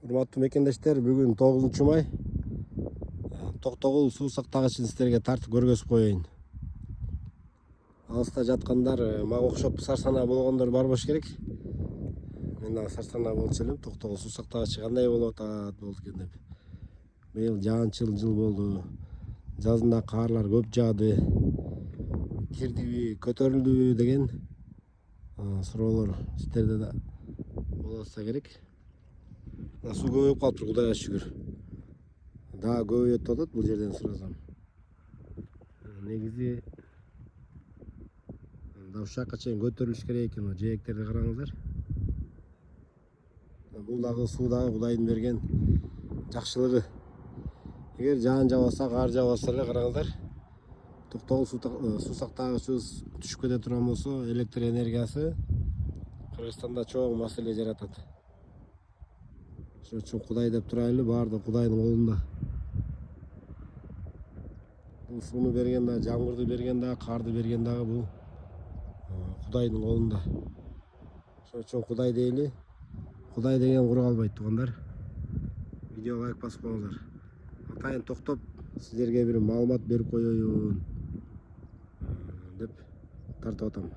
Урматтуу мекендештер, бүгүн 9 май. Токтогул суу сактагычын сиздерге тартып көргөзүп коеюн. Алыста жаткандар, мага окшоп сарсанаа болгондор бар болуш керек. Мен дагы сарсанаа болчу элем. Токтогул суу сактагычы кандай болуп атат болду экен деп. Быйыл жаанчыл жыл болду. Жазында карлар көп жаады. Кирдиби, көтөрүлдүбү деген суроолор сиздерде да болса керек. Суу көбөйүп калыптыр, Кудайга шүгүр. Дагы көбөйөт деп атат бул жерден сурасам. Негизи да ушакка чейин көтөрүлүш керек экен. Жээктерди караңыздар. Бул дагы суу дагы Кудайдын берген жакшылыгы. Эгер жаан жабаса, кар жабаса эле караңыздар. Токтогул суу сактагычыбыз түшүп кете турган болсо, электр энергиясы Кыргызстанда чоң маселе жаратат. Ошон үчүн Кудай деп турайлы, баардыгы Кудайдын колунда. Бул сууну берген да, жамгырды берген да, карды берген дагы бул Кудайдын колунда. Ошон үчүн Кудай дейли. Кудай деген кура калбайт туугандар. Видео лайк басып коюңуздар. Атайын токтоп, сиздерге бир маалымат берип коеюн деп тартып атам.